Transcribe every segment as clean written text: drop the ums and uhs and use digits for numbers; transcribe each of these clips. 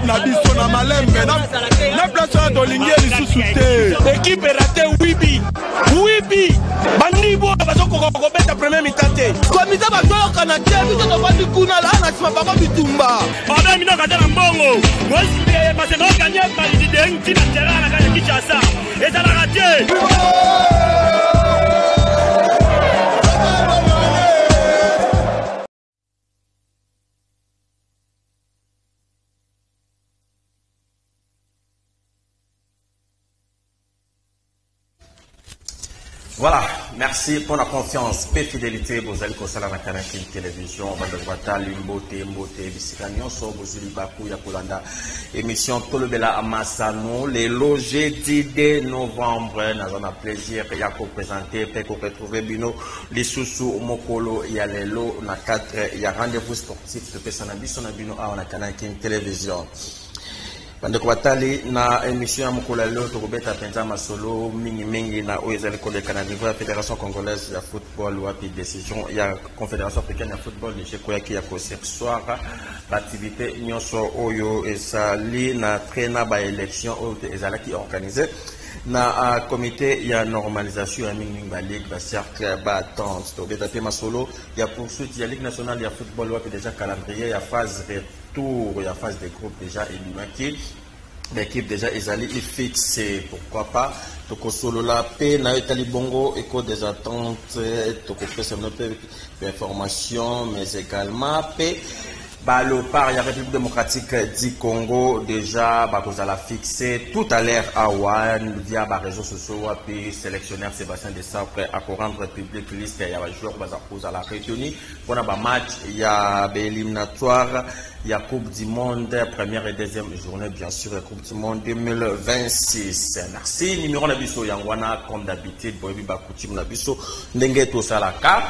na biso na malembe na place de l'ingénie sous-souté. Équipe raté Wibi. Bandibo bazoko kobeta premier mitante. Komita bazo kanate biso to bandi kuna la na sima bako bitumba. Baba mina kata na mbongo. Mwasi parce que gagner par l'idée qui na terrain na kanya Kinshasa. Et ça l'a raté. Voilà, merci pour la confiance et fidélité. Vous allez consommer la canal télévision. Bandewata, Limbote, Bisikanion, Sobozuli Bakou, Yakulanda. Émission Tolobela Amassano. Les logés 10 novembre. Nous avons plaisir. Yako présenté, Peko retrouver Bino, les Soussou, Mokolo, Yalelo, na 4. Il y a rendez-vous sportif de Pesanabi, son Bino, à la canal télévision. Bandeko batali na émission ya mukula leo tokobeta penza masolo mingi na oyezali ko de Canada niveau ya Fédération congolaise ya football wapi décision ya Confédération africaine ya football de Chekoya qui ya ko ce soir l'activité nyonso oyo esali na traîna ba élection oyo ezala qui organisé na comité ya normalisation ya mingi ba ligue ba cercle ba attente tokobeta pe masolo ya poursuite ya ligue nationale ya football wapi déjà calendrier ya phase il y a phase de groupe déjà éliminée. L'équipe déjà est fixée, pourquoi pas. Toko solo la paix, na etali bongo, écho des attentes, toko peu d'informations, mais également paix. Le par la République démocratique du Congo déjà vous allez fixer tout à l'heure à Wan via les réseaux sociaux puis sélectionneur Sébastien Desabre à rendre public liste il y a des joueurs vous allez retenir pour un match il y a éliminatoire il y a Coupe du Monde première et deuxième journée bien sûr Coupe du Monde 2026 merci numéro nabiso yangwana comme d'habitude boyebi bakutim nabiso ndenge to salaka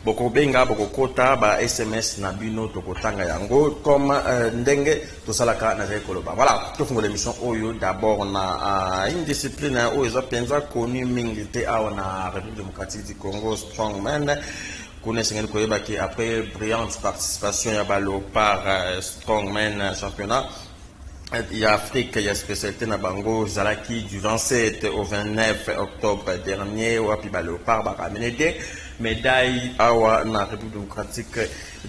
boko benga boko kota ba SMS na bino tokotanga yango comme ndenge to salaka na koloba voilà to fungo l'émission oyo d'abord na une discipline oyo eza penza connu mingi te awa na République démocratique du Congo strongman connaissez koyeba ki après brillante participation ya balo par strongman championnat il y a Afrique, il y a spécialité na bango Zalaki du 27 au 29 octobre dernier ou api balo par baramenede médaille awa na République démocratique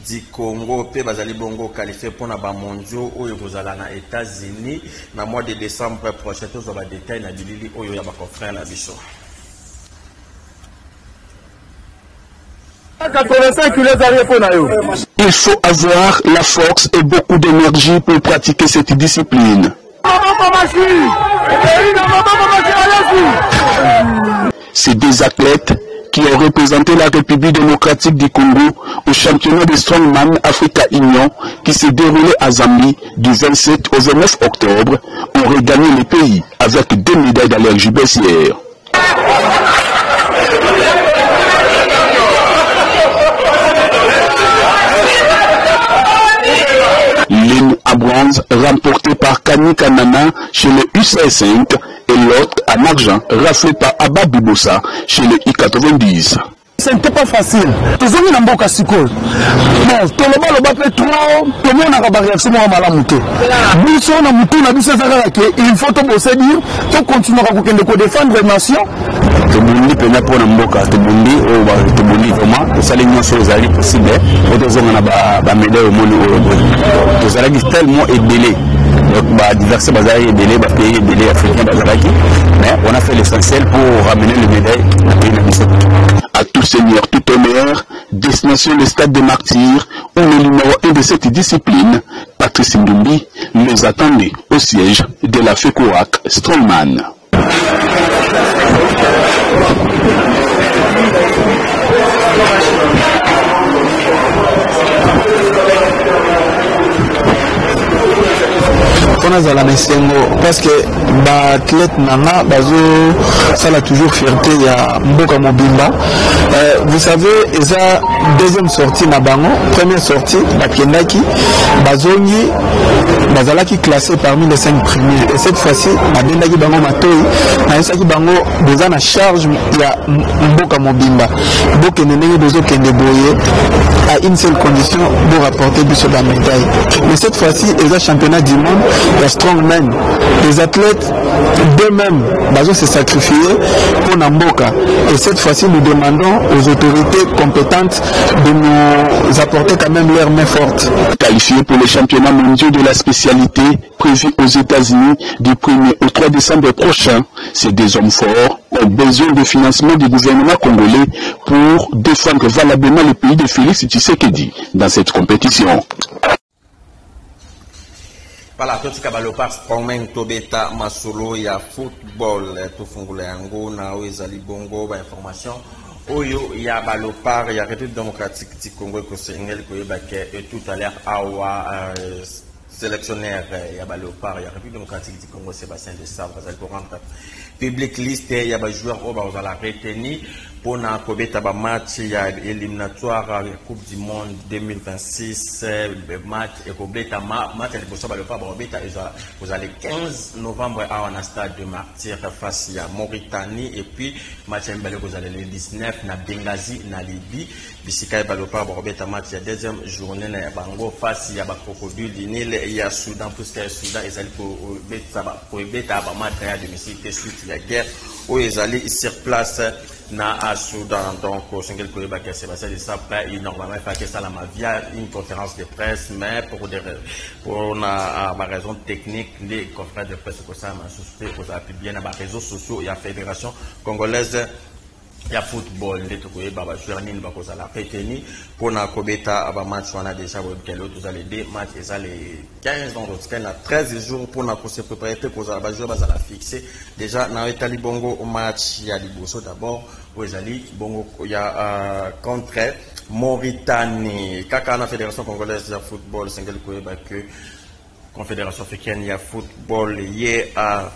du Congo pe bazali bongo qualifié pour na ba mondiaux oyo kozala na États-Unis na mois de décembre prochain tous ba détail na bilili oyo ya ba confrère na biso. 85 il faut avoir la force et beaucoup d'énergie pour pratiquer cette discipline. C'est des athlètes qui ont représenté la République démocratique du Congo au championnat de Strongman Africa Union qui s'est déroulé à Zambie du 27 au 29 octobre ont regagné le pays avec 2 médailles dans leur jubilaire. L'une à bronze remportée par Kani Kanana chez le U5 et l'autre en argent raflé par Abba Bibosa chez le I90. Ce n'était pas facile. Tous les gens n'ont Sikol. Bon, tout le monde a fait trop. Tout le monde a fait réaction à Malamuté. Nous on a mouton, on a dit ça. Il faut tout bosser dire. Tout continuer à défendre la nation. Tout le monde peut pas pour Namboka. Tout le monde vraiment. Ça les gens sont allés possible. Autres on a ba médaille au monde. Tous les gens tellement ébélés. Donc l'adversaire bazar est ébélé, ba pays ébélé africain bazaraki. Mais on a fait l'essentiel pour ramener les médailles à pays national. À tout seigneur, tout honneur, destination le stade des martyrs, où le numéro 1 de cette discipline, Patrice Ndumbi, nous attendait au siège de la FECOAC Strongman. nazala na esengo parce que baathlète nanga ça a toujours fierté ya mboka mobimba. Vous savez, eza deuxième sortie na bango, première sortie bakendaki bazongi bazalaki classé parmi les 5 premiers, et cette fois-ci babendaki bango matoi na esaki bango boza na charge ya mboka mobimba bokende ndenge bozokende boye à une seule condition pour rapporter biso la médaille. Mais cette fois-ci eza championnat du monde ya strongman, les athlètes d'eux-mêmes bazo se sacrifier pour Namboka, et cette fois-ci nous demandons aux autorités compétentes de nous apporter quand même leur main forte. Qualifiés pour les championnats mondiaux de la spécialité prévus aux États-Unis du 1er au 3 décembre prochain, ces deux hommes forts ont besoin de financement du gouvernement congolais pour défendre valablement le pays de Félix Tshisekedi dans cette compétition. Voilà, tout ce qui est par Strongman Tobeta Masolo, il y a football, tout fongole yango, na oezali bongo, information. Oyo, il y a Balopar, il y a République démocratique du Congo, et tout à l'heure, Awa, sélectionnaire, il y a Balopar, il y a République démocratique du Congo, Sébastien de Sabre, vous allez rendre public liste, il y a des joueurs, vous allez retenir. Pour na kobeta ba match ya éliminatoire à la Coupe du Monde 2026 match et kobeta match le bossa ba le pas kobeta vous allez 15 novembre à un stade de Martyrs face à Mauritanie, et puis match mbele vous allez le 19 na Benghazi na Libye bisika ba le pas kobeta match ya deuxième journée na bango face à ba crocodile du Nil et à Soudan, plus que Soudan ils allaient pour beta ba match ya domicile suite la guerre où ils allaient sur place na à Soudan. Donc au single Koyeba que Sébastien de Sabre il normalement fait que ça la via une conférence de presse, mais pour ma raison technique les confrères de presse que ça m'a suscité aux appui bien à réseaux sociaux, il y a fédération congolaise il y a football les tout koyeba ba joueur nini ba koza la reteni pour na kobeta aba match on a déjà quel autre allez des matchs et ça les 15 dans l'autre cas 13 jours pour na se préparer koza ba joueur ba la fixer déjà na Itali bongo au match il y a Liboso d'abord où Ezali bongo il y a contre Mauritanie kaka na fédération congolaise de football single koyeba que confédération africaine il y a football hier à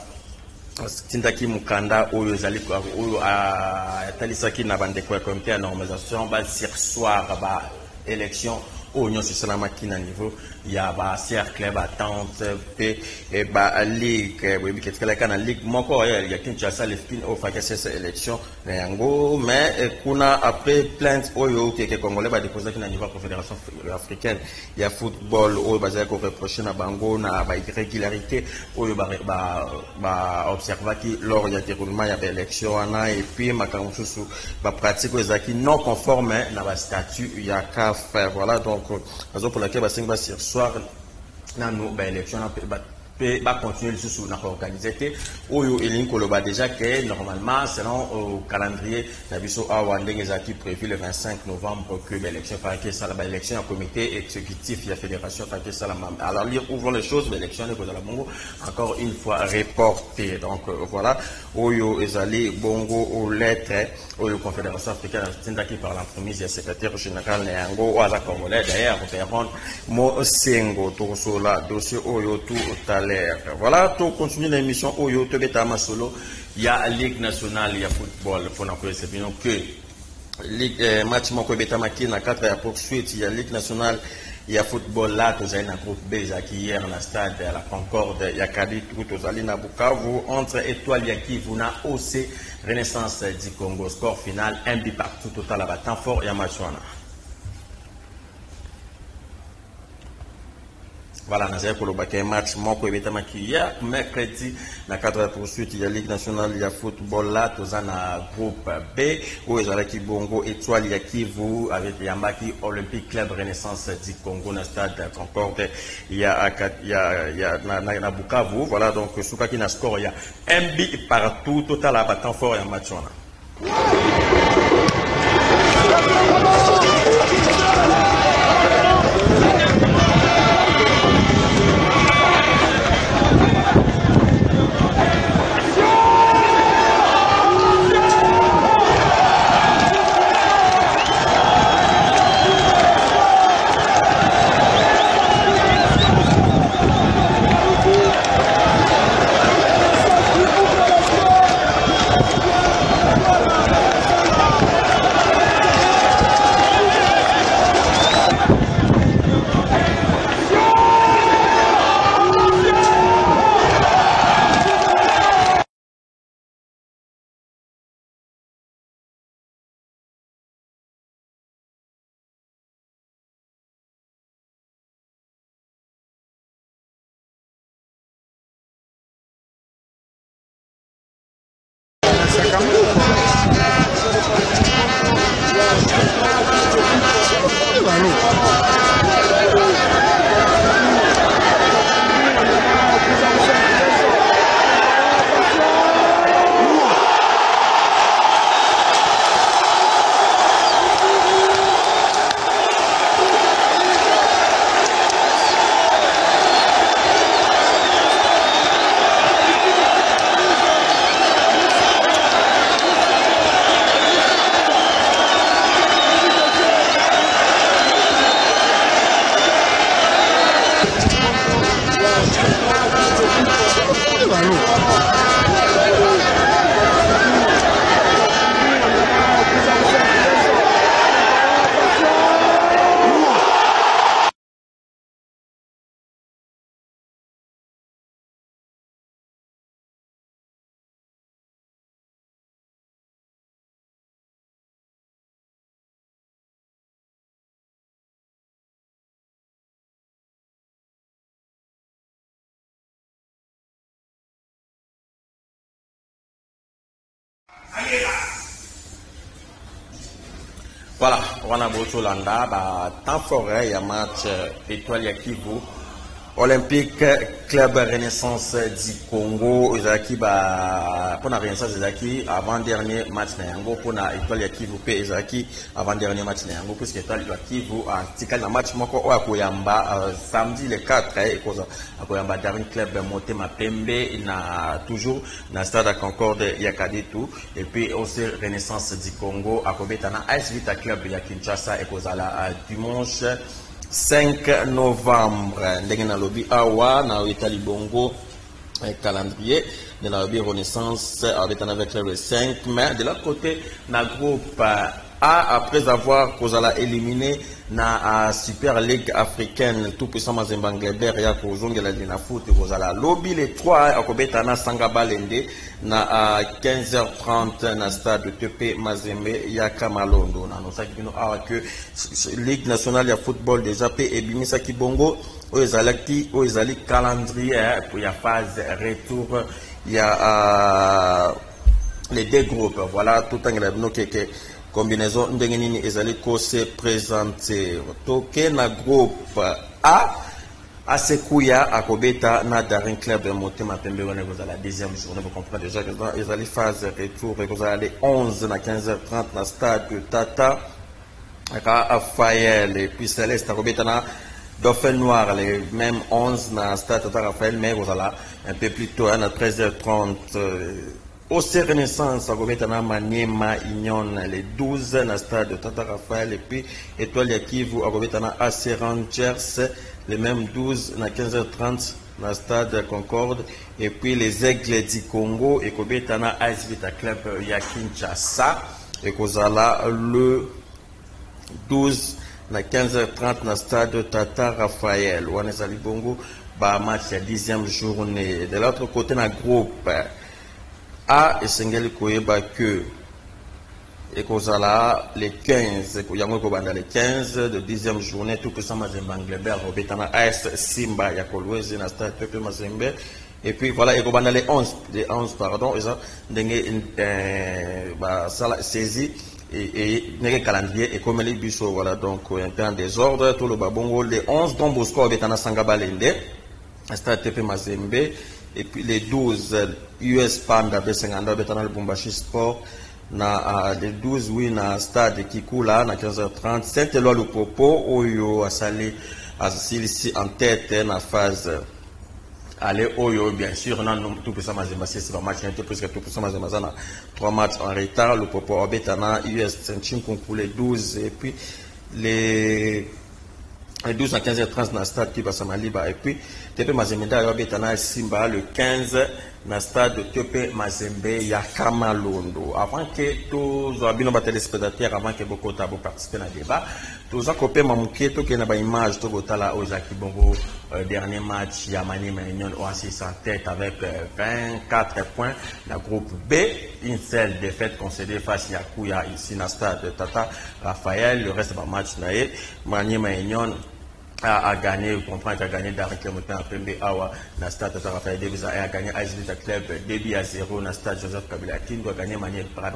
Tindaki Mukanda oyo ezali oyo atalisaki na bandeko ya comité ya normalisation ba sur soir ba élection oyo c'est la machine à niveau il y a ba cercle ba tente pe ba ligue oui qu'est-ce que la ligue moko il y a Kinshasa les spin au fait cette élection yango mais kuna après plainte oyo que congolais ba déposer na niveau confédération africaine il y a football oyo bazali ko reprocher na bango na ba irrégularité oyo ba observer qui lors il y a déroulement il y a élection ana et puis makamsusu ba pratique ezaki non conforme na ba statut il y a qu'à faire voilà donc raison pour laquelle ba sur soir na no ba élection va continuer sous la organisation oyo elin koloba déjà que normalement selon au calendrier nabiso awandenge zaki prévu le 25 novembre que l'élection par que ça la élection en comité exécutif la fédération par que ça la alors lire ouvrons les choses l'élection de la bongo encore une fois reportée donc voilà oyo ezali bongo aux lettres oyo confédération africaine tindaki par l'entremise du secrétaire général Neango à la congolais d'ailleurs Perron Mosengo tout cela dossier oyo tout voilà, tout continue l'émission Oyo Tobeta Masolo. Il y a Ligue nationale, il y a football. Pour nous c'est bien que Ligue match Moko Beta Maki na 4 à poursuite. Il y a Ligue nationale, il y a football là. Tous avez un groupe B qui hier dans le stade à la Concorde. Il y a Kadit, tous allez na Bukavu entre Étoile Yakivu na OC Renaissance du Congo. Score final 1 but partout total à temps fort. Il y a match. Voilà, nous avons un match Moko Beta Maki hier, mercredi, dans 4 poursuite, il y a Ligue nationale, il y a football là, tous en groupe B, où il y a Bongo, Étoile Yakivu, avec Yambaki, Olympique Club Renaissance du Congo, dans le stade Concorde, il y a Bukavu, voilà, donc, Soukaki na score, il y a un but partout, total à battant fort et un match. Voilà, on a beaucoup Landa, temps forêt, il y a match étoile Yakivu, Olympique Club Renaissance du Congo, Izaki pour la Renaissance Izaki avant-dernier match Nayango, pour la étoile Yakivu P Izaki avant-dernier match Nayango, puisque étoile Yakivu a tika le match moko à Koyamba samedi le 4 et cause à Koyamba dernier club monté ma Pembe, il a toujours dans stade à Concorde Yakadi tout et puis aussi Renaissance du Congo à Kobetana AS Vita Club ya Kinshasa et cause à la dimanche 5 novembre, ndenge na lobi awa na Itali Bongo calendrier de la lobby Renaissance avec le 5 mai. De l'autre côté, na groupe A, après avoir éliminé na Super League africaine tout puissant Mazembe Ngleber ya kozongela dina foot kozala lobby les 3 akobeta na Sanga Balende na 15h30 na stade TP Mazembe ya Kamalondo na nosaki bino awa que Ligue nationale ya football déjà pe ebimisa kibongo oyezali calendrier pour la phase retour il y a les deux groupes voilà tout en bino keke combinaison ndenge nini ezali ko se présenter toke na groupe A Asekuya akobeta na Daring Club Motema Pembe wana ko la deuxième journée vous comprenez déjà que ezali phase retour et ko les 11 na 15h30 na stade Tata Raphaël et puis Céleste akobeta na Dauphin Noir les mêmes 11 na stade Tata Raphaël mais vous allez un peu plus tôt à 13h30 au Renaissance, à Gometana Maniema Union, les 12 na stade Tata Raphaël, et puis Étoile Yakivu, à Gometana AC Rangers, les mêmes 12 na 15h30 na stade Concorde, et puis les Aigles du Congo, et Gometana AS Vita Club Kinshasa, et Kozala le 12 na 15h30 na stade Tata Raphaël, ou Anezali Bongo, bah match la 10e journée. De l'autre côté, na groupe A et Sengeli Koyeba que et Kozala les 15, Yango Kobanda les 15 de 10e journée, tout puissant Mazembe Ngleber, Robetana AS Simba, Yakolwezi, na stade Pepe Mazembe, et puis voilà, et Kobanda les 11 pardon, ils ont saisi et les calendrier et comme les biso, voilà, donc un peu en désordre, tout le babongo, les 11 Don Bosco, Betana Sangabalende, stade Pepe Mazembe, et puis les 12 US Panda B50 Betana Lubumbashi Sport na les 12 oui na stade Kikula na 15h30 Saint-Éloi Lupopo Oyo Asali ici en tête na phase allez Oyo bien sûr non tout pour ça Mazembe c'est un match tout presque tout pour ça Mazembe na 3 matchs en retard Lupopo Betana US Saint-Chim concours les 12 et puis les 12 à 15h30 na stade Kiba Samaliba et puis TP Mazembe Betana Simba le 15 na stade TP Mazembe ya Kamalondo. Avant que tous les téléspectateurs, avant que beaucoup de participer à débat, tous les copains mamouké tout que na ba image tout botala au Jacques Bongo dernier match Yamani Union Oasis en tête avec 24 points. La groupe B, une seule défaite concédée face à Yakuya ici na stade Tata Raphaël. Le reste du match naé Mani Union a gagné, vous comprenez, a gagné Daring Club Motema Pembe Awa, na stade Tata Raphaël Davis a gagné AS Vita Club 2-0 na stade Joseph Kabila Kingo a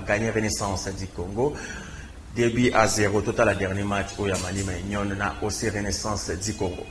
gagné Renaissance du Congo. début à 0 total à dernier match au Yamani Union na aussi Renaissance du Congo.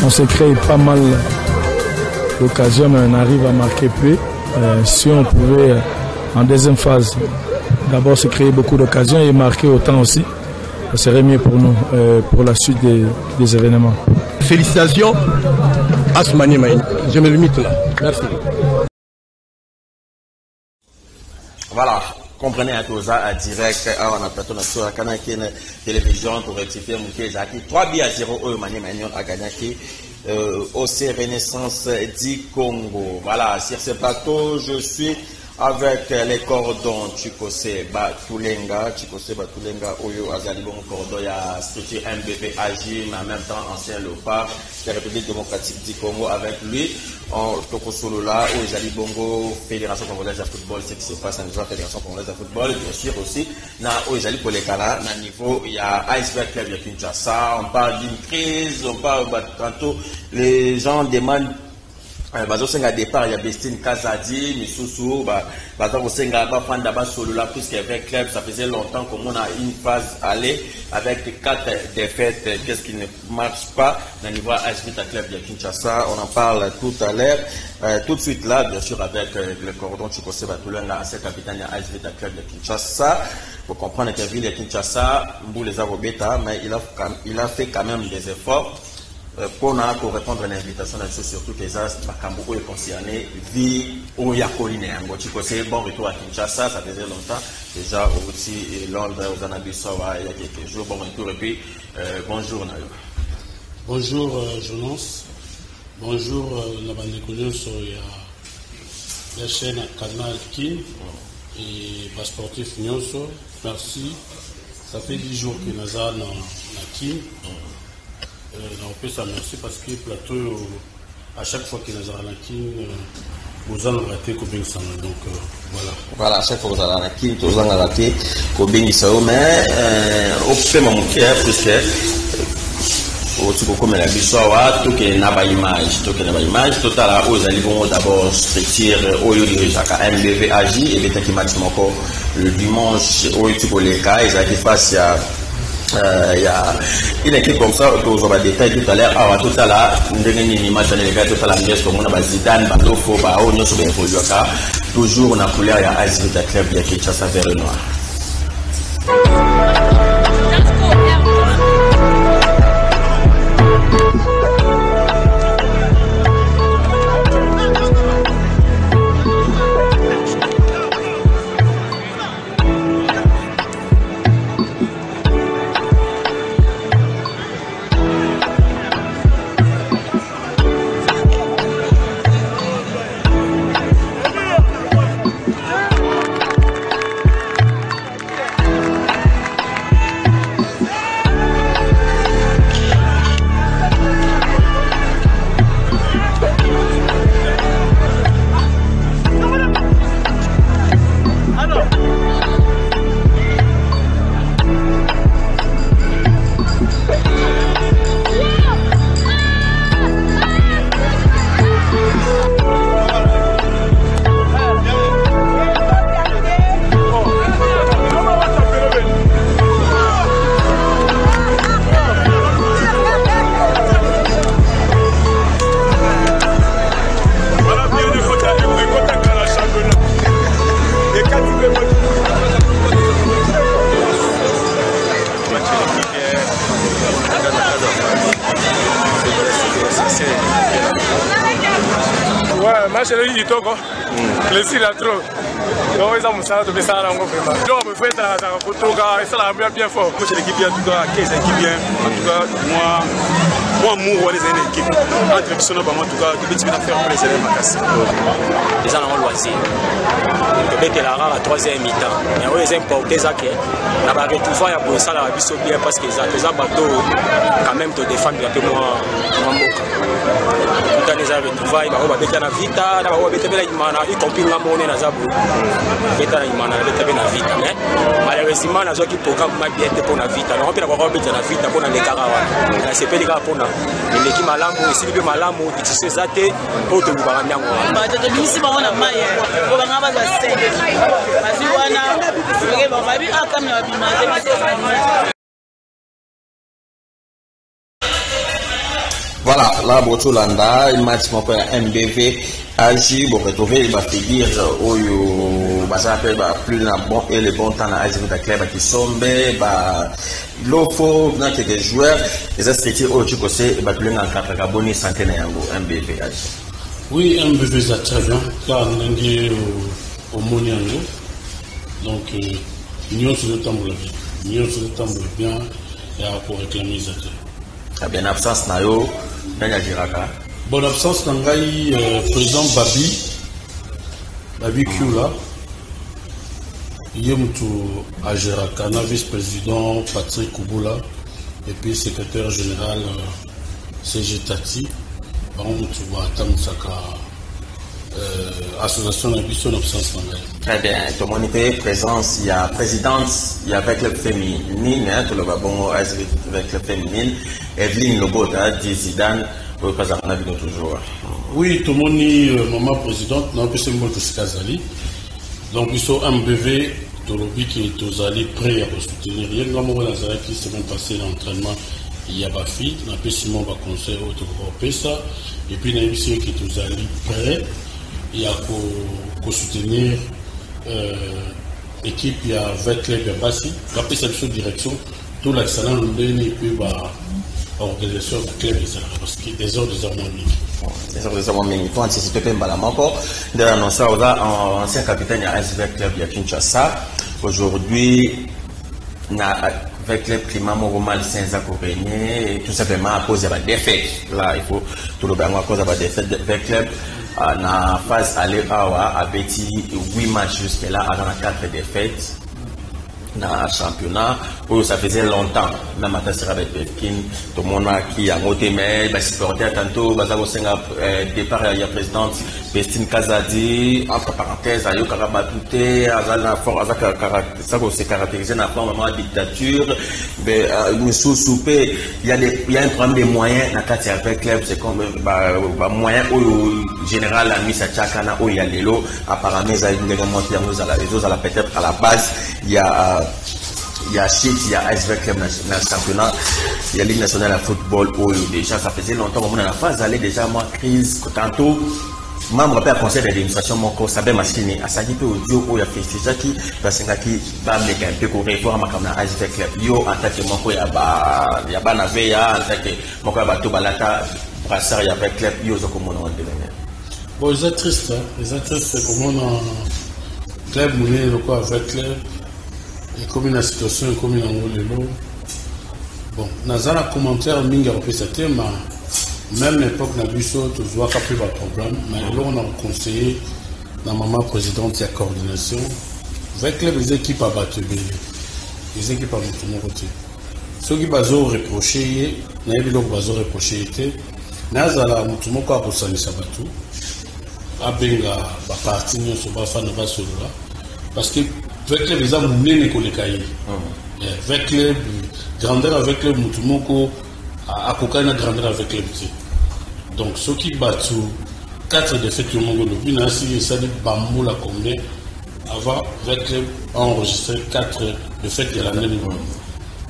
On s'est créé pas mal d'occasions, mais on arrive à marquer peu. Si on pouvait, en deuxième phase, d'abord se créer beaucoup d'occasions et marquer autant aussi, ça serait mieux pour nous, pour la suite des événements. Félicitations à Asmani Maïn. Je me limite là. Merci. Voilà. Comprenez à tous à direct on a plateau sur la canal télévision pour rectifier Mouké Zaki 3-0 au Mani Magnon à gagné au Renaissance du Congo. Voilà, sur ce plateau, je suis avec les cordons Chikose Batulenga, Oyo Azalibon Cordon, il y a structure MBP AG, mais en même temps ancien Léopard, la République démocratique du Congo avec lui. En Tokosolola, où Bongo, Fédération congolaise de football, c'est ce qui se passe à niveau Fédération congolaise de football, bien sûr aussi, où pour les Kala, à niveau, il y a Iceberg Club de Kinshasa, on parle d'une crise, on parle tantôt, les gens demandent. Bazosenga départ, il y a Bestine Kazadi, Misusu, Bazosenga Bafanda Basolola, puisqu'il y avait club, ça faisait longtemps qu'on a une phase aller avec 4 défaites, qu'est-ce qui ne marche pas, dans le niveau Asvita Club de Kinshasa, on en parle tout à l'heure, tout de suite là, bien sûr, avec le cordon Chikose Batulanga, ancien capitaine de Asvita Club de Kinshasa, pour comprendre que la ville de Kinshasa, Mbou les a Robeta, mais il a fait quand même des efforts. Pour répondre à l'invitation, surtout que les Bakambo est concerné, vie au Yakoline, bon retour à Kinshasa, ça faisait longtemps, déjà aussi Londres, aux Anabisawa, il y a quelques jours, bon retour et puis bonjour Nayo. Bonjour Jonas, bonjour Nabandekounou sur la chaîne Canal Kin et Basportif Nyonso, merci, ça fait 10 jours que nous avons na Kin. On peut ça merci parce que le plateau, à chaque fois qu'il y a un ranking, vous allez rater Kobeng Sama. Donc voilà. Voilà, à chaque fois que vous allez ranking, vous allez rater Kobeng Sama. Mais au fait, mon cœur, puisque au tout comme la bisoa, tout que n'a pas image, tout à la hausse, ils vont d'abord structure au lieu de Jacques MBV AJ et les qui matchent encore le dimanche au tout les cas, ils ont face à il y a une équipe comme ça, on va détailler tout à l'heure. Alors, tout à l'heure, nous avons une image dans les gars, tout à l'heure, comme on a Zidane, Badofo, Bao, nous sommes toujours on a couleur, il y a Asvita Club, il y a Kinshasa vers le noir. passé. Ouais, match est du Togo. Plaisir à trop. Donc, ils ont ça, tout ça, là, on fait mal. Donc, on fait ça, pour tout cas, et ça, là, bien fort. Moi, c'est l'équipe bien, en tout cas, 15 équipes bien. En tout cas, moi, moi, les équipes. Entre les personnes, en tout cas, tout petit peu faire plaisir à ma casse. Les gens ont loisir. Peut-être la rare à 3e mi-temps. Mais oui, ils importent ça que la barre de tout va pour ça, la vie bien parce que les bateaux, quand même, te défendent un peu moins. Quand les amis tout va, ils vont mettre la vita, ils vont mettre la imana, y compris la monnaie dans Zabou. Mettre la imana, mettre la vita. Mais malheureusement, les gens qui programment bien pour la vita. Alors on peut avoir mettre la vita pour les carawa. C'est pas les gars pour nous. Mais qui malamu, ici le malamu, qui se zate, pour te voir bien. Bah, tu te dis si on a maille, on va avoir ça. Parce que on a, vu à comme la Voilà, là, Botolanda, il match mon père MBV, Agi, bon, retrouver, il va te dire, ça appelle, plus bon, et le bon temps, Agi, de club qui sombe, l'offre, dans quelques joueurs, les aspects, tu sais, plus en 4 Gaboni, centenaire, MBV, Agi. Oui, MBV, ça très bien, car on est au Moniango, donc, nous sommes le temps pour la vie, nous sommes le temps pour le bien, et pour réclamer ça. Ah bien, absence, Nayo. Bonne absence, Nangaï, président Babi Kula, Yemoutou Agerakana, vice-président Patrick Kouboula, et puis secrétaire général CG Tati, Baramoutou Tamusaka, association d'ambition d'absence Nangaï. Très bien, tout le monde était présence, il y a présidente, il y a avec le féminine, tout le babon avec le féminine, Evelyne Lobota, dit Zidane, pour le président toujours. Oui, tout le monde est maman présidente, non, que c'est moi qui suis Kazali. Donc, ils sont MBV, tout le monde qui est aux alliés prêts à soutenir. Il y a un moment qui s'est même passé l'entraînement, il y a Bafi, on a pu Simon va conseiller au ça, et puis il y a une qui est aux alliés prêts, il y a pour soutenir l'équipe, il y a 20 clubs, il y a Bassi, après cette direction, tout l'excellent nous donne et puis organisation du club parce qu'il y a des heures de harmonie. Des heures de harmonie. Il faut anticiper un balam encore. De l'annoncer aux ancien capitaine de l'ASV Club de Kinshasa. Aujourd'hui, avec club climat normal sans régner, tout simplement à cause de la défaite. Là, il faut tout le monde à cause de la défaite avec club. Na phase aller à Betty 8 matchs jusqu'à là avant la 4 défaites dans le championnat où ça faisait longtemps même à Tassira avec Betkin tout le monde qui a noté mais supporter tantôt départ il y a présidente Bestine Kazadi entre parenthèses ayo Karabatouté azala fort ça s'est caractérisé dans la dictature mais sous soupé il y a un problème de moyens dans le avec club c'est comme moyen au général la mise à Tchakana où il y a l'élo apparemment ça a une monté à la peut-être à la base il y a Chit, il y a ASV Club dans le championnat, il y a Ligue nationale de football où déjà ça faisait longtemps qu'on est dans la phase d'aller déjà moi crise tantôt membre du conseil d'administration mon corps savait machine à ça dit peu audio où il y a festival qui parce que va mettre un peu pour réforme comme la ASV Club yo en tant que mon corps il y a ba naveya en tant que mon corps bateau balata brassard il y a avec club yo zo comme on devenir bon ils sont tristes c'est comme on club monnaie le quoi avec club et comme la situation est comme l'eau. Bon, dans un commentaire, minga représenté, mais même l'époque n'a vu ça, tu vois qu'il n'y a pas de problème. Mais là, on a conseillé, la maman présidente, il y a coordination, avec les équipes à battre, les équipes à battre mon côté. Ceux qui ont reproché, n'a pas reproché, n'a pas reproché, n'a pas parti, parce que avec les gens moulés les cahiers. Avec les grandeur avec les moutumoko à Kokana grandeur avec les petits. Donc ceux qui battent 4 défaites au Mongo de Binasi et ça dit bambou la combien avant avec les enregistré 4 défaites de l'année.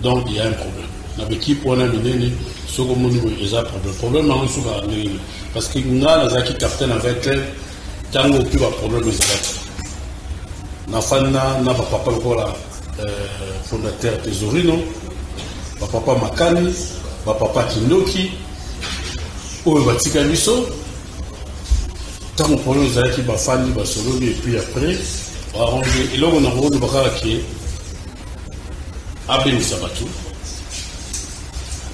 Donc il y a un problème. L'équipe on a donné ce que mon niveau est un problème. Problème en dessous parce que nous avons qui capitaine avec les tango plus un problème les Nafana n'a pas papa le fondateur Tesorino, papa Makani, papa Kindoki, oyo batika biso ntango problème ezalaki bafandi basolobi epuis après baarrange eloko na koloba kaka ke abengisa bato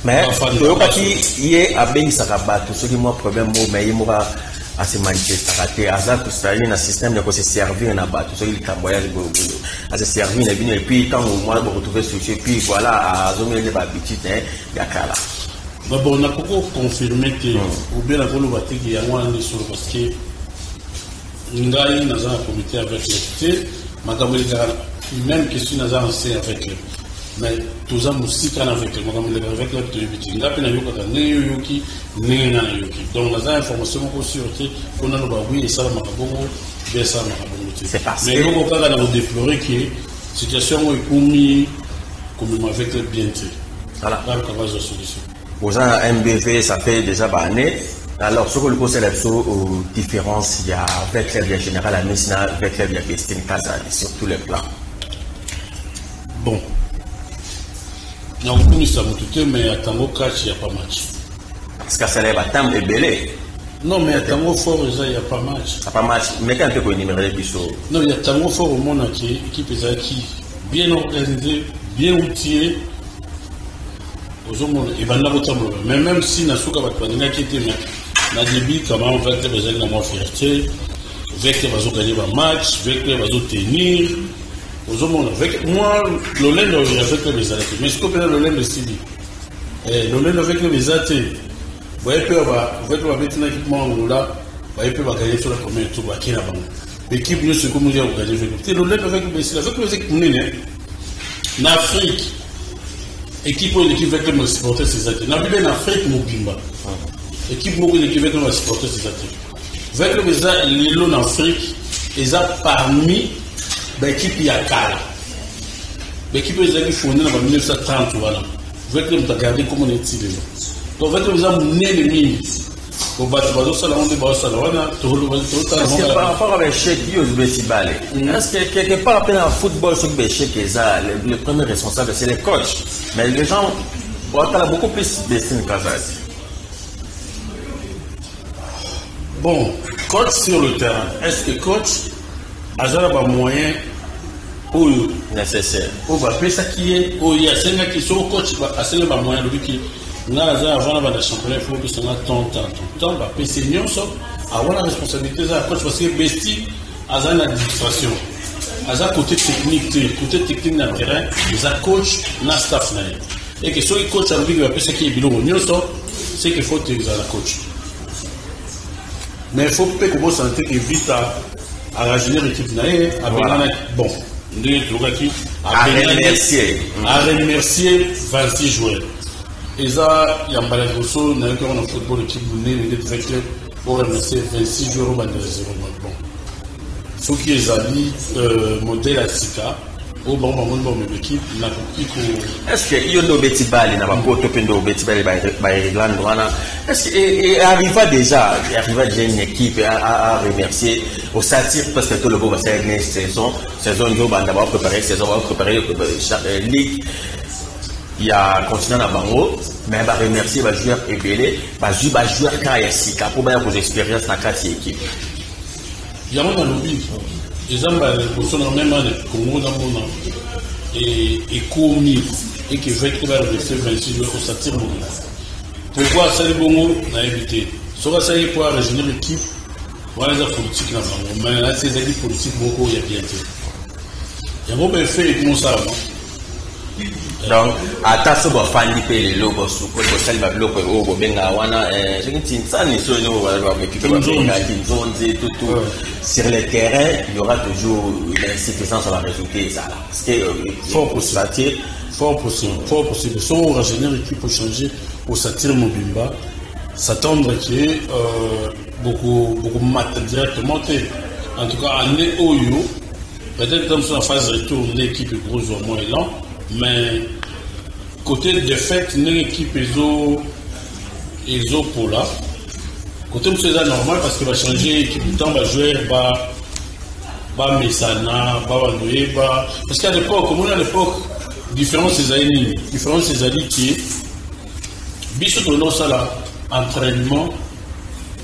mais toyokaki ye abengisaka bato soki mwa problème mo mais ye moko ase manifestaka te aza kosali na système ya kose servir na bato soki likambo ya libolobolo ase servir na bino epuis ntango mwana boretrouve structure puis voilà azomele bahabitude ya kala bon nakoko confirme te ou bien nakoloba te ke yango wana nde solo parce que ngai naza na comité avec le te makambo elekaka même question naza ancien avec le mais toza mosika na avec le makambo elekaka avec le toyebi te nga mpe nayokaka ndenge oyoki ndenge nga nayoki donc naza information moko sur te mpo naloba wi esalamaka bongo bien esalamaka bongo te mais eloko kaka na kodeplore ke situation yango ekomi komema avec le bien te kaka bazwa solution. Aux MBV, ça fait déjà des années. Alors, ce que le conseil a aux différences, il y a avec les général à Messina, avec les Christine Kazali, sur tous les plans. Bon. Nous sommes tous mais à Tango catch, il n'y a pas match. Parce que ça lève à Tango et Belé. Non, mais à Tango fort, il n'y a pas match. Il n'y a pas match. Mais quand tu peux énumérer les bisous. Non, il y a Tango fort au monde qui équipe qui bien organisée, bien outillée. Mais même si Nasuka va prendre qui était na débit comment on va être besoin de moins fierté avec les va gagner un match avec les va tenir avec moi le lend avec les arrêtés mais ce que le lend aussi dit le lend avec les arrêtés vous voyez que avec la bête équipement là vous voyez que va gagner sur la première tour à qui là bas l'équipe ne se comme dire vous gagner le lend avec les équipes en Afrique équipe l'équipe avec les supporters ces athlètes. N'a pas en Afrique Mobimba. Équipe beaucoup l'équipe avec les supporters ces athlètes. Avec les lots en Afrique, ils ont parmi l'équipe Yakala. L'équipe qui fondée en 1930 voilà. Avec les regardez comment on est tiré. Donc avec les hommes nés les mines. Au bâtiment ça là on débat ça là on a tout le monde tout parce que par rapport avec chèque yo baseball est-ce que quelque part après en football sur le chèque le premier responsable c'est les coachs mais les gens ont beaucoup plus d'estime qu'Azaz. Bon coach sur le terrain est-ce que coach a pas moyen ou nécessaire ou va faire ça qui est ou il y a cinq qui sont coach a cinq pas moyen lui qui na avant la championnat il faut que ça na temps ba PC nyonso avoir la responsabilité de la coach parce que Besti a une administration a côté technique na terrain za coach na staff na et que soit coach a envie de passer qui bilongo nyonso c'est qu'il faut te la coach mais il faut pas que vous sentez que vite à rajeunir l'équipe na bon à remercier 26 joueurs. Et ça, il y a un balado dans le football équipe pour remercier 26 joueurs de 0. Bon. Ce qui est ami, modèle à Sika, au bon moment de l'équipe, il n'a pas pu. Est-ce qu'il y a un petit bal, il n'a pas pu petit bal par Irlande. Est-ce qu'il arriva déjà une équipe à remercier au satire parce que tout le monde va faire une saison où on va d'abord préparer saison, on va préparer la ligue. Il y a continent à Bango, mais on va remercier les joueurs ébélés, les joueurs qui ont Sika pour vos expériences dans la équipe. Il y a un lobby. Les gens qui sont même année, Congo et commis et qui veulent que le 26 jours au satire. Pourquoi ça les bongo n'a évité? Soit ça y est pour régénérer l'équipe, voilà les politiques là, mais là c'est des politiques beaucoup il y a bien. Il y a beaucoup fait comment ça. Donc, attention à faire les logos sur le sol de l'eau au Benga Wana, je ne sais pas si sur le terrain, il y aura toujours une insuffisance à la résulter. Parce que fort possible. Si on régénère l'équipe pour changer au satire Mobimba, s'attendre que beaucoup matent directement. En tout cas, en Oyo, peut-être comme sur la phase de retour, l'équipe est grosse ou moins lent. Mais côté défaite, une équipe ESO pour là. Côté c'est normal parce qu'il va changer l'équipe du temps, va jouer ba Messana, ba Wandoye, parce qu'à l'époque, comme on a à l'époque, différence des années qui biso de non ça là, entraînement,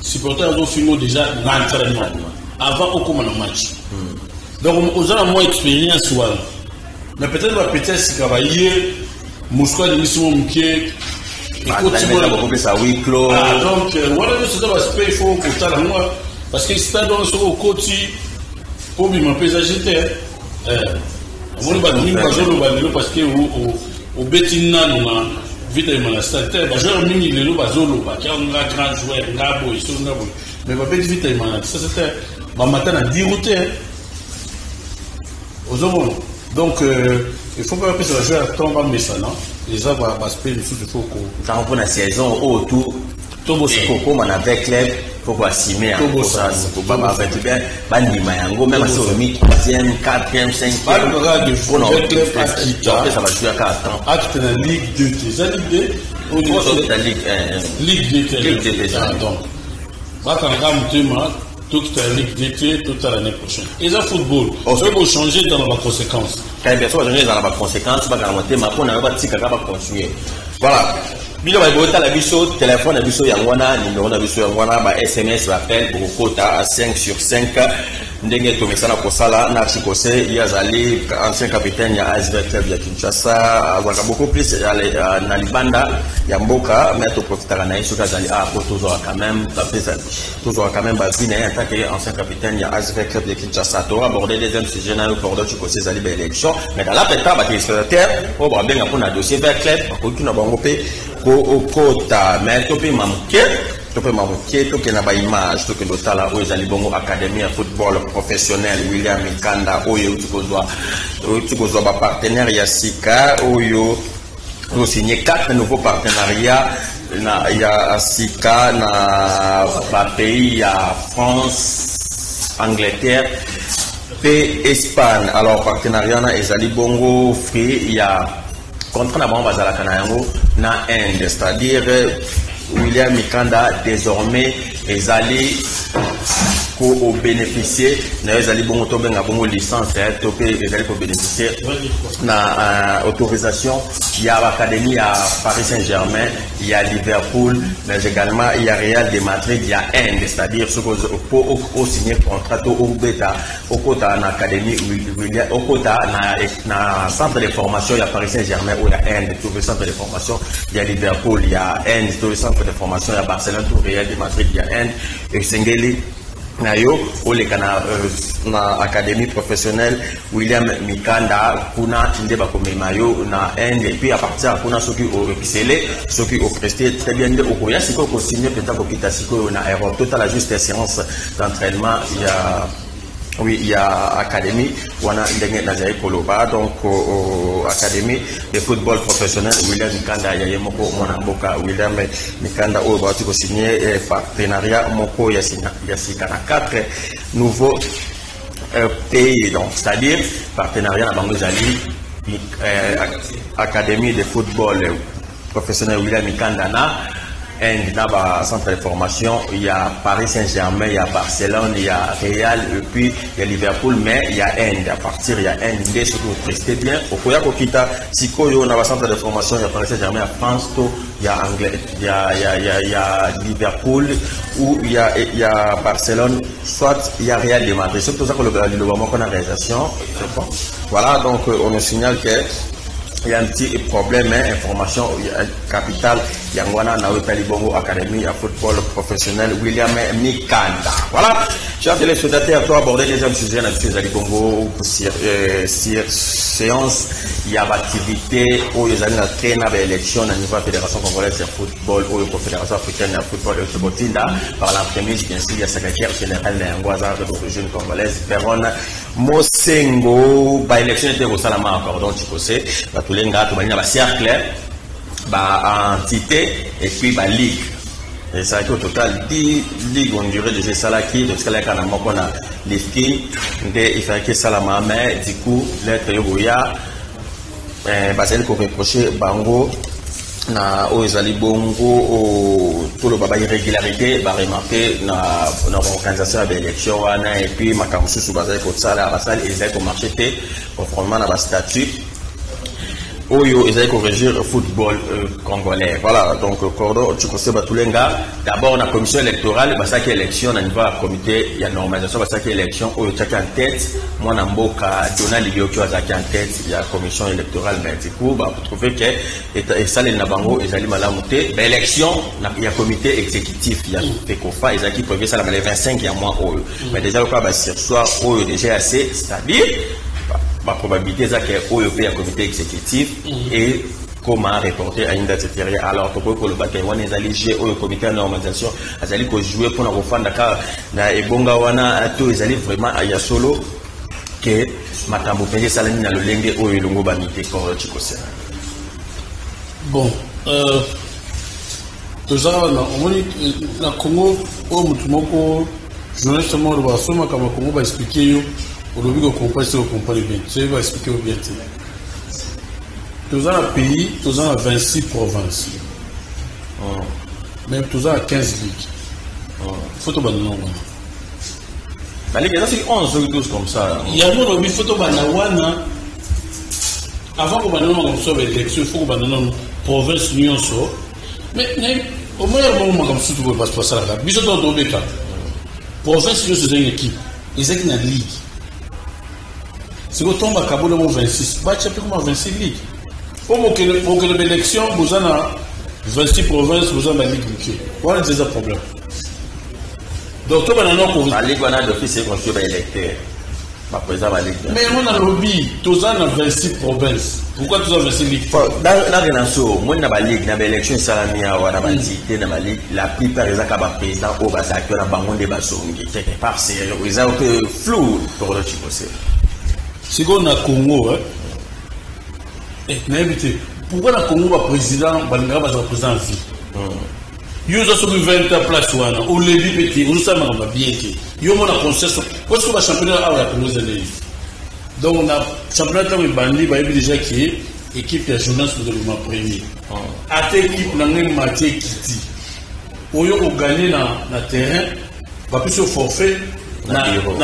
supporters ont fini déjà l'entraînement avant au cours du match. Donc, aux gens ont moins d'expérience, mais peut-être que peut-être si travailler, Moscou de mission qui est beaucoup plus à huis clos. Donc, voilà, c'est un aspect il faut que ça moi parce que c'est dans ce côté pour bien m'apaiser. On va dire parce que au Betina nous a vite le monastère. J'ai mis le bazolo qui a un grand joueur, ngabo et sur ngabo. Mais va vite vite le monastère. Ça c'était ma matin à 10 routes. Donc il faut pas que ce joueur tombe en méchant. Les gens vont passer le sous de faut qu'on quand on la saison autour tout ce qu'on a avec club pour assumer pour ça pour pas avec bien bandi mayango même si on met 3e 4e 5e on a club ça va jouer à 4 ans acte dans Ligue 2 Ligue 2 au niveau de la Ligue 2 donc va quand même toute la Ligue 2 toute l'année prochaine et ça football on peut changer dans la conséquence quand bien sûr changer dans la conséquence pas garantir mais on a pas tika pas continuer voilà bilo ba bota la biso téléphone na biso yangwana numéro na biso yangwana ba SMS rappel pour kota à 5 sur 5 ndenge tomesana kosala na chikose yazali ancien capitaine ya ASV Club ya Kinshasa avoir beaucoup plus na libanda ya mboka mais to profitera na iso kazali pour toujours quand même bazine en tant que ancien capitaine ya ASV Club de Kinshasa to aborder deuxième sujet na pour d'autres chikose zali ba élection mais dans la péta ba spectateur au ba benga pour na dossier vers club ko kina bango pe au kota mais to pe mamuke to ke na ba image to ke dotala o ezali bongo académie ya football professionnel William Mikanda oyo tukozwa ba partenaire ya Sika oyo on signé 4 nouveaux partenariats na ya Sika na ba pays ya France, Angleterre et Espagne. Alors partenariat na ezali bongo free ya contrat na bango bazala kana yango na Inde, c'est-à-dire William Mikanda désormais est allé pour bénéficier n'ezali bongo to benga bongo licence to pe ezali pour bénéficier na autorisation il y a l'académie à Paris Saint-Germain, il y a Liverpool, mais également il y a Real de Madrid, il y a Inde, c'est-à-dire ce pour signer contrat au bêta au quota en académie au quota na centre de formation il y a Paris Saint-Germain ou il y a Inde, tout le centre de formation il y a Liverpool, il y a Inde, tout le centre de formation il y a Barcelone, tout Real de Madrid, il y a Inde et Sengeli nayo olekana na académie professionnelle William Mikanda kuna tinde bakomema yo na Inde et puis à partir kuna soki au exceller soki au prester très bien au koya siko ko signer peut-être ko kita siko na aéro total la juste séance d'entraînement il y a académie wana ndenge na zai koloba donc académie de football professionnel William Mikanda ya yemoko mwana mboka William Mikanda oyo ba tuko signer partenariat moko ya Sika na 4 nouveaux pays donc c'est-à-dire partenariat na bango zali académie de football professionnel William Mikanda na Inde, dans le centre de formation, il y a Paris Saint-Germain, il y a Barcelone, il y a Real, et puis il y a Liverpool, mais il y a Inde. À partir, il y a Inde, ce que vous prestez bien. Au Koya Kokita, si dans le centre de formation, il y a Paris Saint-Germain, il y a France, il y a Anglais, il y a Liverpool, ou il y a Barcelone, soit il y a Real de Madrid. C'est tout ça que le gouvernement qu'on a réalisation. Voilà, donc on nous signale que il y a un petit problème, information capitale, Yangwana Naoutali Bongo Académie à football professionnel William Mikanda. Voilà, chers téléspectateurs, pour aborder les deuxième sujet, dans le Bongo, séance, il y a l'activité où ils allaient traîner avec l'élection à niveau de la Fédération congolaise de football ou la Confédération africaine de football et de Botinda par l'entremise, bien sûr, il y a secrétaire général Nangwaza de l'origine congolaise, Peron Mosengo, par l'élection était au Salama, pardon, tu sais, tous les gars, tout le monde, cercle, entité et puis ligue. Et ça a été au total 10 ligues on dirait de Salaki, de Salaka, on a lifting, il fallait que Salama, mais du coup, l'être Yogoya, c'est qu'on reprochait Bango, na Oezali Bongo, tout le baba irrégularité, va remarquer na organisation de l'élection, et puis Makamusu sous Bazai Kotsala, ils ont marché conformément à la statut. Oyo, ils allaient corriger le football congolais. Voilà, donc, Cordo, tu connais tous les gars. D'abord, la commission électorale, ça qui est élection, on va à comité, il y a normalisation, ça qui est élection, Oyo, tu as en tête. Moi, Namboka, Donald Ligio, tu as en tête, il y a la commission électorale, mais du coup, pour trouver que, et ça, les Nabango, ils allaient malamouter. Mais élection, il y a comité exécutif, il y a Tekofa, ils allaient prévu ça, les 25, il y a moins Oyo. Mais déjà, le cas, sur soir, Oyo, déjà assez, c'est-à-dire, la probabilité c'est que au un comité exécutif et comment reporter à une date supérieure. Alors pour le bac on est allé jouer au comité de normalisation allé jouer pour nous faire d'accord na ebonga wana to ils allaient vraiment à ya solo que matambo pende salani na lolenge au elongo bamité ko chikose. Bon toza na omoni na Congo o mutu moko journaliste mo ba soma kama Congo ba expliquer yo aujourd'hui qu'on comprend ce qu'on comprend bien. Je vais expliquer bien. Tous un pays, tous un 26 provinces. Même tous un 15 ligues. Il faut tout bananer. La ligue, c'est 11 ou 12 comme ça. Il y a un il faut tout bananer. Avant qu'on bananer comme ça, l'élection, il faut qu'on bananer province Union so. Mais au moins, il y a un moment comme ça, tu peux pas passer ça là. Bisous dans le cas. Province Union, c'est une équipe. Ils ont une ligue. Si vous tombez à Kaboul, vous avez 26, vous avez 26 ligues. Pour que l'élection, vous avez 26 provinces, vous avez la ligue bloquée. Voilà déjà un problème. Donc, tout le monde la ligue, on a d'office, c'est construit par l'électeur. Mais on a le lobby, tous en 26 provinces. Pourquoi tous en 26 ligues? Dans la relation, moi, dans la ligue, dans l'élection, Salamia, ou dans la cité, dans la ligue, la plupart des présidents au Basak, dans la banque des Bassongi, quelque part, c'est un peu flou pour le Chikosé. Si on a Congo, pourquoi le Congo va président, va président en vie? Yo zo sur 20 place wana au lebi petit on ça m'a bien été yo mon concession parce que le championnat a la Congo zélé donc on a championnat de bandi ba déjà qui équipe de journaliste de le premier à équipe na ngé maté kiti oyo o gagner na terrain va plus au forfait na bureau.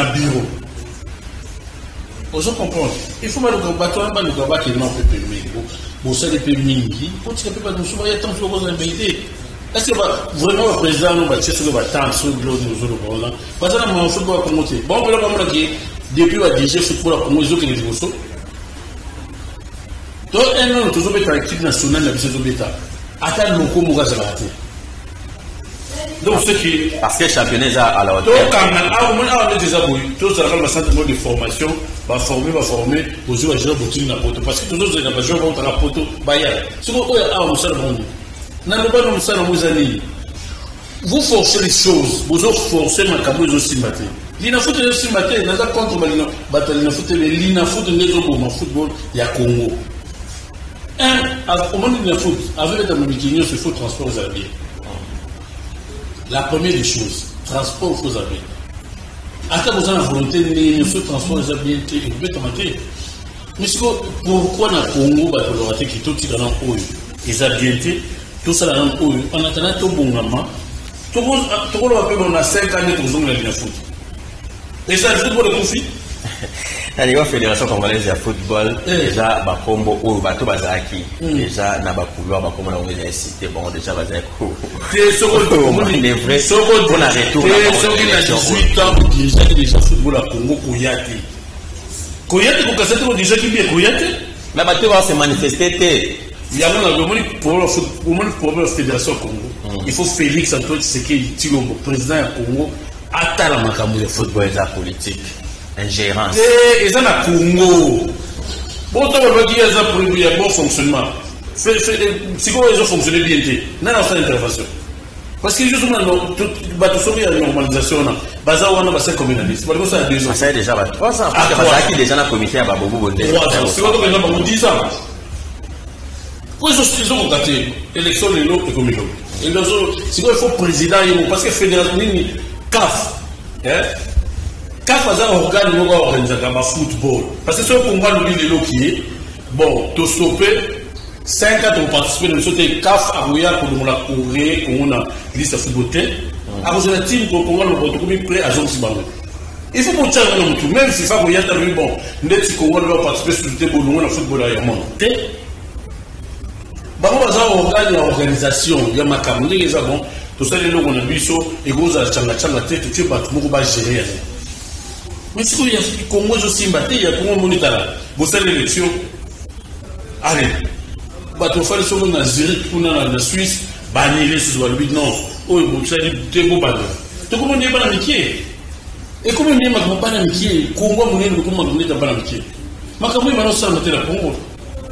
Vous comprenez? Il faut mal combattre, le combat qui est non peu permis. Bon, ça dépend mingi. Quand tu ne peux pas nous soumettre, tant que vous avez une idée. Est-ce que vraiment le président nous va tirer sur le temps sur le nous là? Parce que là, mon football a commencé. Bon, on peut le dire depuis la DG football a commencé qui est le gosso. Donc, un an, toujours être l'équipe nationale de la saison bêta. Attends, nous comme on donc, ce qui parce que le championnat à la hauteur. Donc, quand on a déjà bouillé, tous les centres de formation, va former, pour jouer à gérer la poto. Parce que tous les gens vont à la poto, ce qu'on a à Moussa le vous forcez les choses, vous forcez ma cabouille aussi matin. L'ina foot est aussi matin, il y a contre l'ina foot, l'ina foot de football, il y a Congo. Au moment de foot, avec la mobilité, il faut transport aux habits. La première des choses, transport aux habits. Après, vous avez la volonté de ce transport aux habits, vous pouvez tomber. Mais pourquoi dans le Congo, vous avez qui tout dans le les habits, tout ça dans le en attendant tout bon moment, tout le monde a 5 années pour jouer la foot. Et ça, le football est conflit. La Fédération congolaise de football, déjà, Bakombo ou Bato Bazaki, déjà, Nabakoulou, Bakombo, on a cité, bon, déjà, Bazako. C'est vrai, on a retour. C'est 18 ans, déjà, football à Congo, Kouyate. Kouyate, pour casser tout, déjà, qui vient Kouyate? Mais Bato va se manifester. Il y a pour la Fédération Congo. Il faut Félix Antoine Tshisekedi, le président du Congo, à la Makamou de football et la politique. Ingérence. Et ça na Congo. Bon, tu vas dire qu'il y a un bon fonctionnement. Si comment ils ont fonctionné bien, il y a une intervention. Parce que justement, il y a une normalisation. On a 5 communalistes. Ça a déjà 3 ans. Parce que déjà dans le comité à Babou. 3 ans. C'est quoi que nous avons 10 ans. Ils ont regardé l'élection de l'eau et comme l'eau. Si il faut président, parce que fédération, CAF. CAF a un organe qui organise le football. Parce que ce qu'on voit le livre qui est, bon, tu stoppes 5 ans pour participer dans le CAF à Rouya pour nous la courir, pour nous liste football. À cause de la team, pour nous le protocole prêt à Jean Sibango. Il faut qu'on tire le tout, même si ça Rouya t'a vu, bon, nous sommes participer sur le football à Yamon. bango baza organe ya organisation ya makambo ndenge eza bon tosali eloko na biso ekozala changa te totie bato moko bagere yango mais sikoyo ya Congo ezosimba te ya Congo monitala bosali élection allez bato bafali soko na Zurich kuna na Suisse banile susu balobi non oyo bosali te bobanda tokomoni bana mikie ekomoni makambo bana mikie Congo monene kokoma moneta bana mikie makambo oyo banosala te na Congo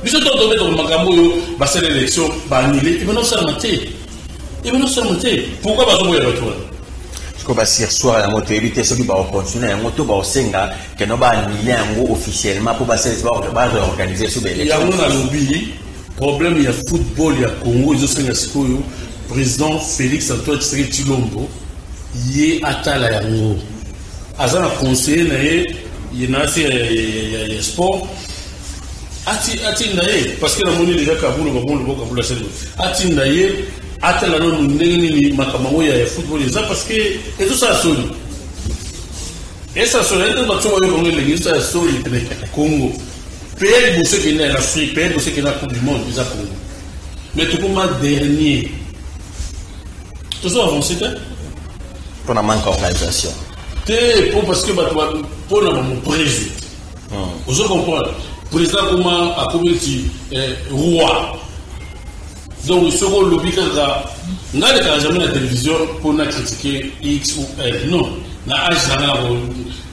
biso totobeta makambo oyo basala élection banile ebanosala te pourquoi bazoboya bato wana siko basirsoir yango toyebi te soki baocontinue yango to baosenga keno baanile yango officiellement mpo basalisi bareorganize so yango nalobi problème ya football ya Congo ezosenga sikoyo président Félix Antoine Tshisekedi Tshilombo ye atala yango aza na conseiller na ye na ase ya sport atinda ye parce que namoni déjà kabula selo atinda ye atala no ndenge nini makambo ya football eza parce que ezosala soni esa soni ete batongo yo kongo l'église ya soni pe Congo pays bosse qui est en Afrique pays bosse qui est en Coupe du monde eza Congo mais tout comme dernier tout ça avancé pour la manque d'organisation te parce que pour na mon président vous comprenez président comment a commis roi donc ce qu'on lobby kaka n'a pas jamais la télévision pour na critiquer X ou L non na age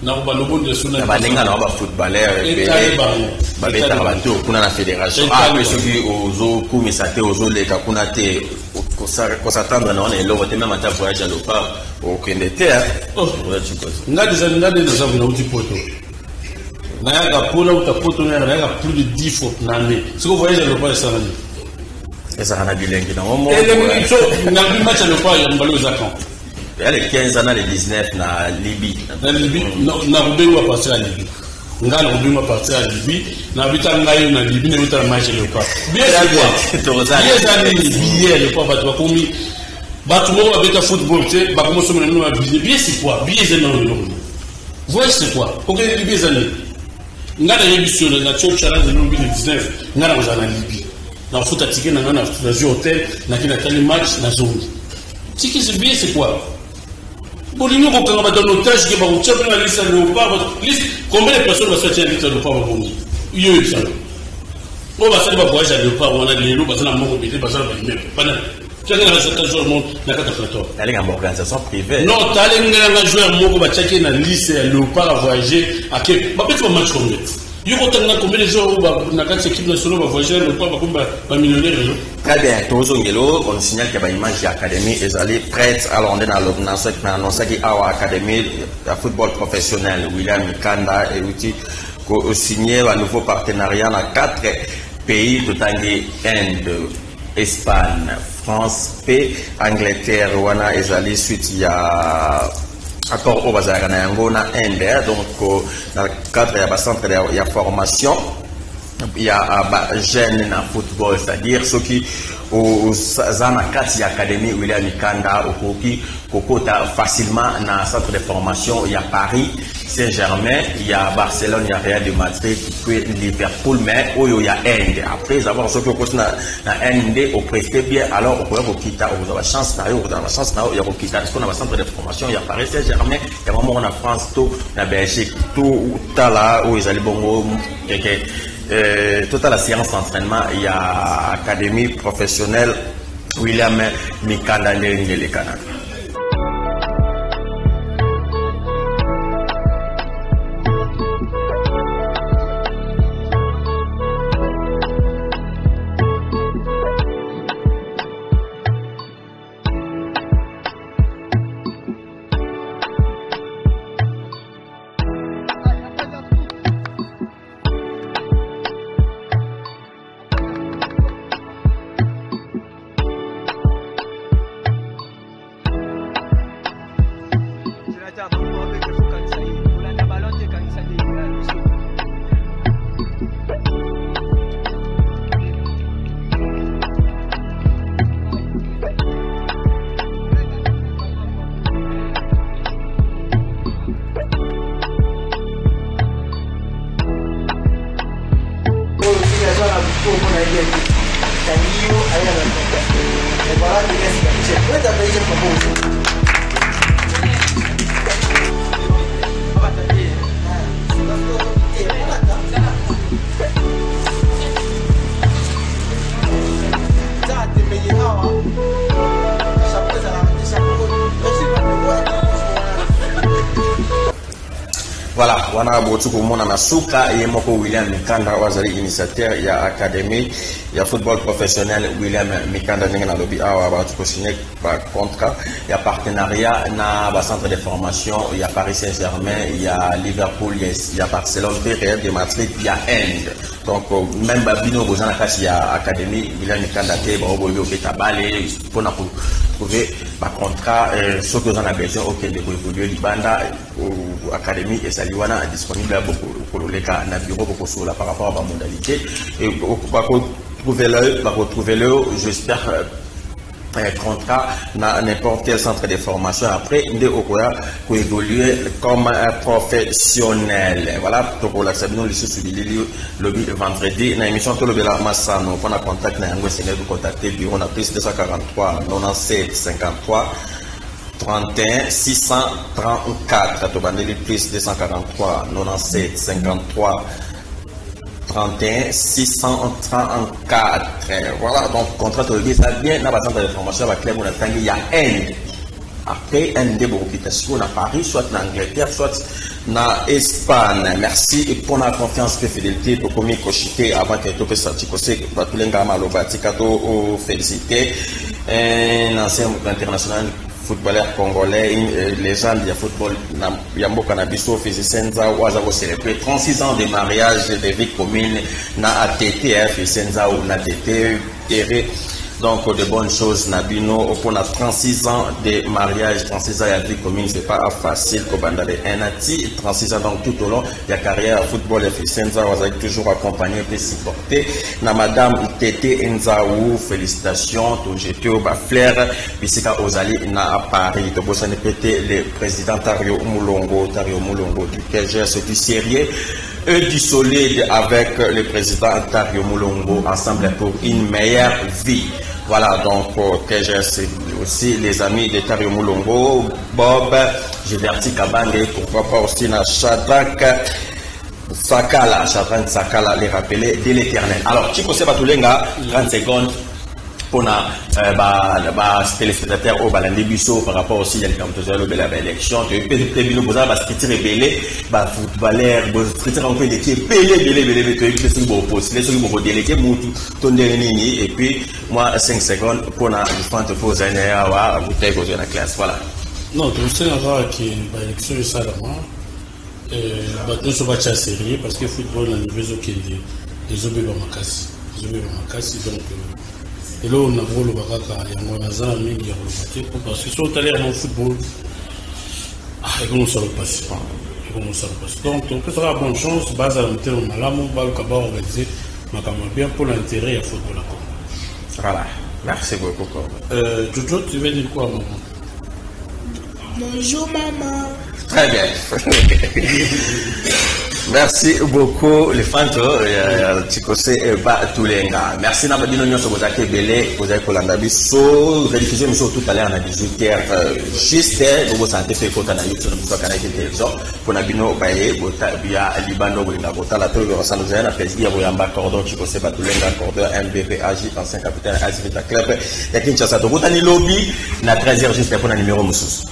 na ba lobo de sona ba lenga na ba footballeur et ba beta ba to kuna na fédération mais ceux qui ozo kumisa te ozo leka kuna te ko s'attendre na on est lobo te même ata voyage à l'OPA au Kendeter nga déjà na uti poto na ya pula utapoto na ya plus de 10 fois na année ce que voyage à l'OPA ça na eza na bilengi na momo na match à l'OPA ya mbalo za camp il y a les 15 ans, les 19 na Libye. Na Libye, na Rubéou à partir à Libye. Nga na Rubéou à partir à Libye. Na bita ngayo na Libye, na bita match le pas. Bien c'est quoi? Bien années billet le pas battu komi. Battu mo ba beta football, tu ba komo somo na billet. Bien c'est quoi? Bien c'est non non. Voyez c'est quoi? OK, bien années. Nga na émission na Chop Challenge de 2019, nga na za na Libye. Na foot atike na jouer hôtel, na kina tali match na zone. Si qui c'est bien c'est quoi? Bolino ko kanga bato otage ke ba ko tshapa na liste le pas combien de personnes va sortir liste le pas ba bongi yo ça o ba sa ba voyage le pas on a les loups ba sa na moko bité ba sa ba même pana tshaka na sa jour monde na ka plateau elle est en organisation privée non talenga na joueur moko ba tshaka na liste le pas voyager à quel ba petit match comme yo ko tanga combien de jours ba na ka équipe nationale ba voyager le pas ba millionnaire très bien tozongelo on signale que ba image ya académie ezali prête alors on est dans l'ordonnance na annonce qui awa académie de football professionnel William Mikanda et outil ko signer un nouveau partenariat dans 4 pays de tangi Inde Espagne France et Angleterre wana ezali suite ya accord au bazar na yango na Inde donc dans le cadre ya centre ya formation il y a jeune na football c'est-à-dire ceux qui au zana kati académie William Mikanda okoki kokota facilement na centre de formation il y a Paris Saint-Germain il y a Barcelone il y a Real de Madrid puis Liverpool mais il y a Inde après avoir ceux qui kokota na Inde au presté bien alors on peut kokita on a la chance na yo dans la chance na yo kokita parce qu'on a un centre de formation il y a Paris Saint-Germain il y a vraiment en France tout na Belgique tout là où ils allaient bongo toute la séance d'entraînement, il y a académie professionnelle William Mikanda le Canada. Voilà, wana botu kumona na suka et moko William Mikanda wazali initiateur ya académie ya football professionnel William Mikanda ninga lobby awa ba tu signer par contrat ya partenariat na ba centre de formation ya Paris Saint-Germain, il y a Liverpool, il y a Barcelone, Real de Madrid, il y a End. Donc même babino bozana kasi ya académie William Mikanda te ba oboyo ketabale pour na trouver ba contrat ce que vous en avez besoin auquel de évoluer libanda académie et saliwana disponible pour le cas na bureau pour sur la par rapport à la modalité et va retrouver le j'espère contrat dans n'importe quel centre de formation après de Okoya pour évoluer comme un professionnel. Voilà pour la sabino le vendredi dans l'émission tout le bela massano pour na contact na yango c'est vous contacter bureau na plus 243 97 53 31 634 to bandeli plus 243 97 53 31 634. Voilà, donc contrat de l'église, ça bien dans la centre de formation avec Clément Natangi, il y a un. Après, un des habitations à Paris, soit en Angleterre, soit en Espagne. Merci pour la confiance et fidélité pour commis cochité avant que tout puisse sortir. Pour tous les gars malobati, félicité. Un ancien international footballeur congolais, une légende du football, Yambo Kanabiso, Fizisenza, Ouazago célébré 36 ans de mariage de vie commune, na ATTF, Fizisenza ou na TT, donc de bonnes choses, Nabino, pour 36 ans de mariage, 36 ans de vie commune, c'est pas facile, Kobandale, un ati, 36 ans donc tout au long, il y a carrière football, Fizisenza, Ouazago toujours accompagné et supporté, na Madame TT Enzaou, félicitations, tout jeté au Bafler, Bisika Ozali, na à Paris, de Bossane Pété, le président Tario Moulongo du KGS du sérieux et du solide avec le président Tario Moulongo ensemble pour une meilleure vie. Voilà donc KGS aussi les amis de Tario Moulongo, Bob, Gilberti Kabande, pourquoi pas aussi na Shadrach Sakala, les rappeler de l'éternel. Alors, Chico Sebatulenga, 30 secondes. Pour les téléspectateurs au Balandi Bisso par rapport aussi à l'élection, tu peux te vous avez structure rebelle, footballeur, structure en fait de qui belé, tu es plus beau poste, les autres vont déléguer ton dernier et puis moi 5 secondes pour la te poser un vous t'es posé la classe, voilà. Non, tu sais qui l'élection est ça là, nous sommes pas sérieux parce que le football a une besoin qui est des obéis donc et là, on a vu le Baraka, il y a un hasard, il y a un parce que si on est allé dans le football, il commence à le passer. Donc, on peut avoir bonne chance, base à l'intérêt, on a l'amour, on va organiser, mais quand même bien pour l'intérêt, il faut football. Voilà, merci beaucoup. Jojo, tu veux dire quoi, maman? Bonjour, maman. Très bien. Merci beaucoup, les fans de Chikose et Batulenga. Merci Nabadino Nyonso Bozake Belé, Bozake Kolandabi, so rediffusion tout à l'heure à 18h. Juste, vous santé fait faute à la YouTube, vous avez canal de télévision. Pour Nabino Baye, Bota, via Libano, Bolinga Bota, la Tour de Sanouzen, a fait dire Boyamba Cordon, Chikose Batulenga, Cordon, MBV, AJ, ancien capitaine, Azivita Club, Yakin Chassa, Botani Lobby, na 13h juste pour un numéro Moussous.